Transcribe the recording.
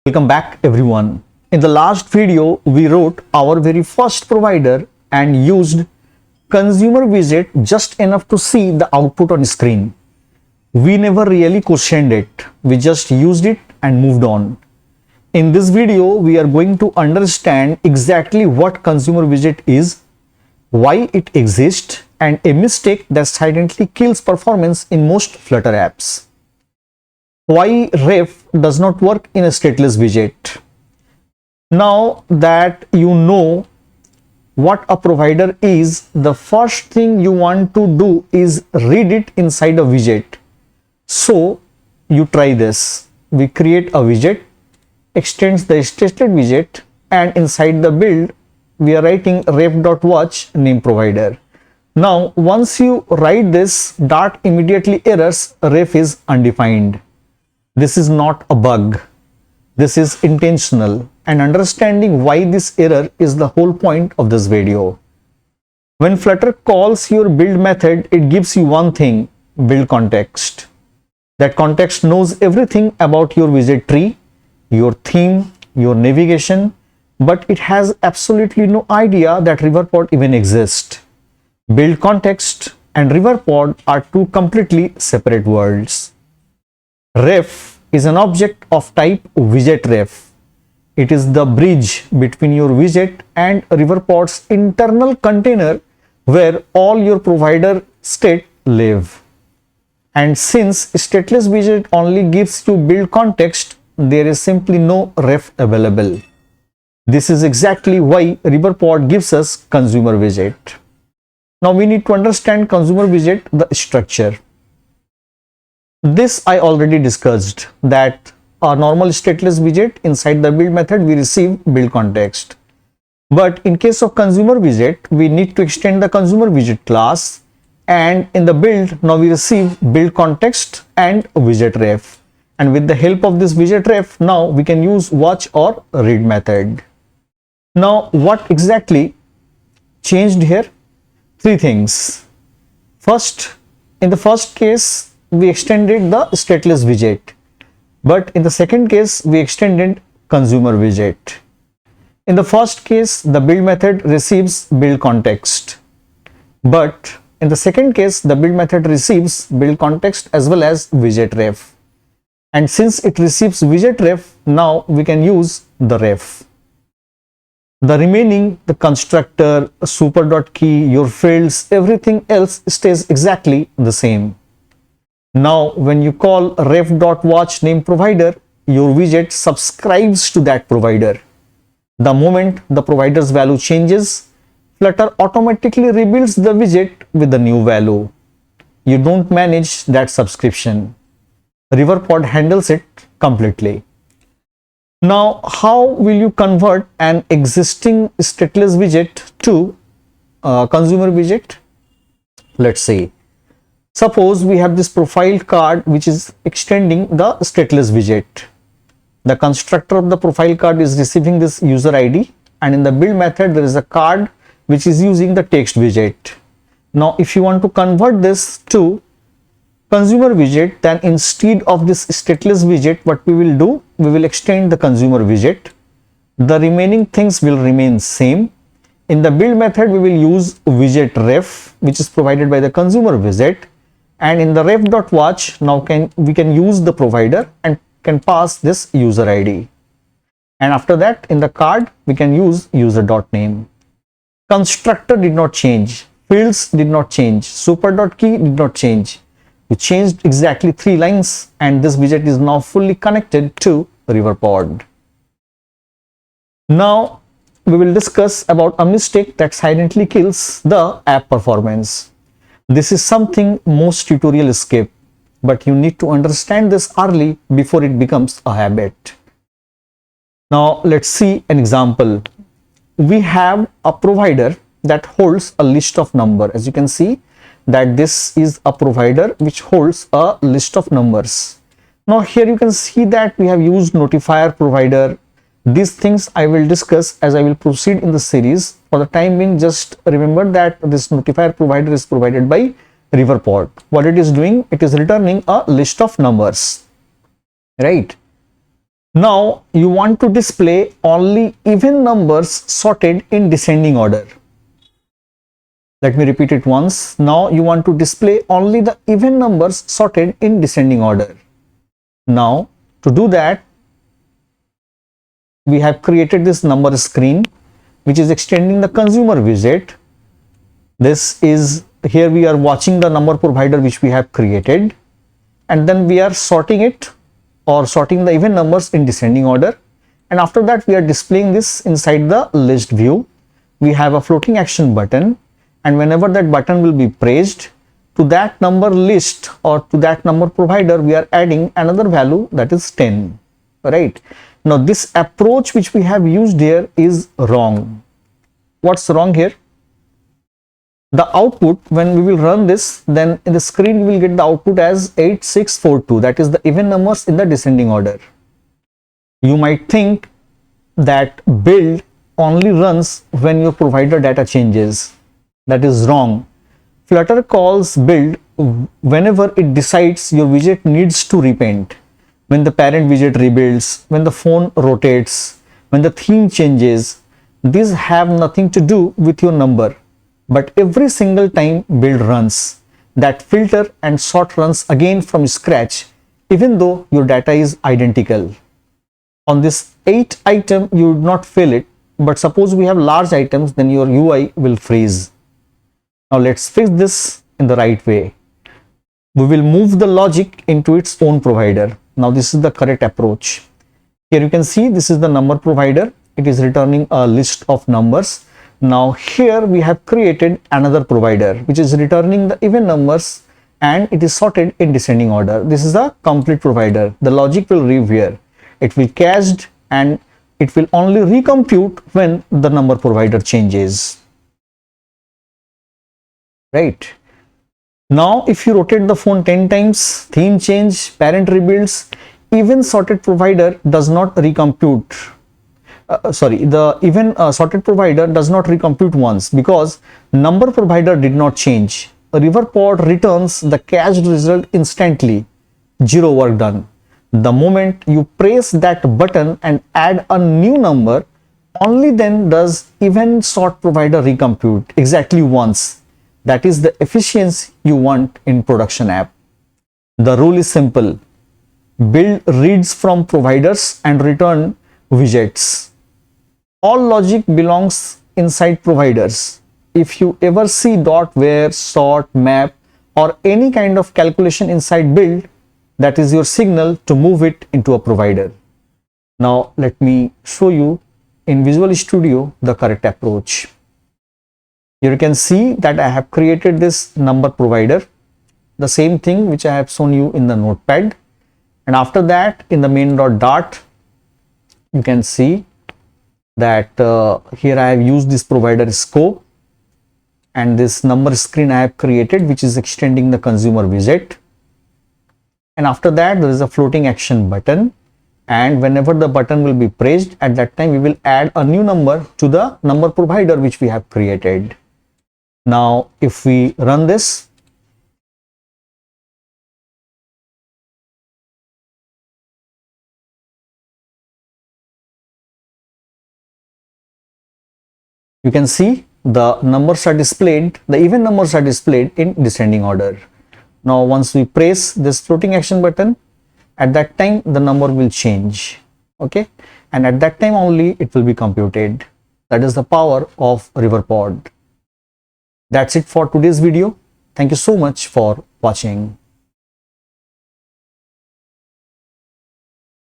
Welcome back everyone. In the last video, we wrote our very first provider and used ConsumerWidget just enough to see the output on screen. We never really questioned it. We just used it and moved on. In this video, we are going to understand exactly what ConsumerWidget is, why it exists, and a mistake that silently kills performance in most Flutter apps. Why ref does not work in a stateless widget. Now that you know what a provider is, the first thing you want to do is read it inside a widget. So you try this. We create a widget, extends the StatelessWidget, and inside the build we are writing ref.watch name provider. Now once you write this, Dart immediately errors ref is undefined. This is not a bug. This is intentional, and understanding why this error is the whole point of this video. When Flutter calls your build method, it gives you one thing: BuildContext. That context knows everything about your widget tree, your theme, your navigation, but it has absolutely no idea that Riverpod even exists. BuildContext and Riverpod are two completely separate worlds. Ref is an object of type WidgetRef. It is the bridge between your widget and Riverpod's internal container where all your provider state live. And since StatelessWidget only gives you BuildContext, there is simply no ref available. This is exactly why Riverpod gives us ConsumerWidget. Now we need to understand ConsumerWidget, the structure. This I already discussed, that a normal stateless widget, inside the build method we receive BuildContext. But in case of ConsumerWidget, we need to extend the ConsumerWidget class, and in the build now we receive BuildContext and WidgetRef. And with the help of this WidgetRef, now we can use watch or read method. Now what exactly changed here? Three things. First, in the first case, we extended the StatelessWidget, but in the second case we extended ConsumerWidget. In the first case, the build method receives BuildContext, but in the second case the build method receives BuildContext as well as WidgetRef. And since it receives WidgetRef, now we can use the ref. The remaining, the constructor, super.key, your fields, everything else stays exactly the same. Now when you call ref.watch name provider, your widget subscribes to that provider. The moment the provider's value changes, Flutter automatically rebuilds the widget with the new value. You don't manage that subscription. Riverpod handles it completely. Now how will you convert an existing StatelessWidget to ConsumerWidget? Let's see. Suppose we have this profile card which is extending the StatelessWidget. The constructor of the profile card is receiving this user ID, and in the build method there is a card which is using the text widget. Now if you want to convert this to ConsumerWidget, then instead of this StatelessWidget, what we will do, we will extend the ConsumerWidget. The remaining things will remain same. In the build method we will use WidgetRef, which is provided by the ConsumerWidget. And in the ref.watch, now we can use the provider and can pass this user ID. And after that, in the card, we can use user.name. Constructor did not change. Fields did not change. Super.key did not change. We changed exactly 3 lines, and this widget is now fully connected to Riverpod. Now we will discuss about a mistake that silently kills the app performance. This is something most tutorials skip, but you need to understand this early before it becomes a habit. Now let's see an example. We have a provider that holds a list of numbers. As you can see that this is a provider which holds a list of numbers. Now here you can see that we have used notifier provider. These things I will discuss as I will proceed in the series. For the time being, just remember that this notifier provider is provided by Riverpod. What it is doing, it is returning a list of numbers, right? Now you want to display only even numbers sorted in descending order. Let me repeat it once. Now you want to display only the even numbers sorted in descending order. Now to do that, we have created this number screen which is extending the consumer widget. This is, here we are watching the number provider which we have created, and then we are sorting it or sorting the even numbers in descending order, and after that we are displaying this inside the list view. We have a floating action button, and whenever that button will be pressed, to that number list or to that number provider we are adding another value, that is 10, right? Now this approach which we have used here is wrong. What's wrong here? The output, when we will run this, then in the screen we will get the output as 8642, that is the even numbers in the descending order. You might think that build only runs when your provider data changes. That is wrong. Flutter calls build whenever it decides your widget needs to repaint. When the parent widget rebuilds, when the phone rotates, when the theme changes. These have nothing to do with your number, but every single time build runs, that filter and sort runs again from scratch, even though your data is identical. On this 8 item you would not fill it, but suppose we have large items, then your UI will freeze. Now let's fix this in the right way. We will move the logic into its own provider. Now this is the correct approach. Here you can see this is the number provider. It is returning a list of numbers. Now here we have created another provider which is returning the even numbers, and it is sorted in descending order. This is a complete provider. The logic will live here. It will cached and it will only recompute when the number provider changes. Right. Now if you rotate the phone 10 times, theme change, parent rebuilds, even sorted provider does not recompute. The even sorted provider does not recompute once because number provider did not change. Riverpod returns the cached result instantly. 0 work done. The moment you press that button and add a new number, only then does even sort provider recompute exactly once. That is the efficiency you want in production app. The rule is simple. Build reads from providers and return widgets. All logic belongs inside providers. If you ever see dot, where, sort, map or any kind of calculation inside build, that is your signal to move it into a provider. Now let me show you in Visual Studio the correct approach. Here you can see that I have created this number provider, the same thing which I have shown you in the notepad, and after that in the main.dart you can see that here I have used this provider scope, and this number screen I have created which is extending the consumer widget, and after that there is a floating action button, and whenever the button will be pressed, at that time we will add a new number to the number provider which we have created. Now if we run this, you can see the numbers are displayed, the even numbers are displayed in descending order. Now once we press this floating action button, at that time the number will change, okay, and at that time only it will be computed. That is the power of Riverpod. That's it for today's video. Thank you so much for watching.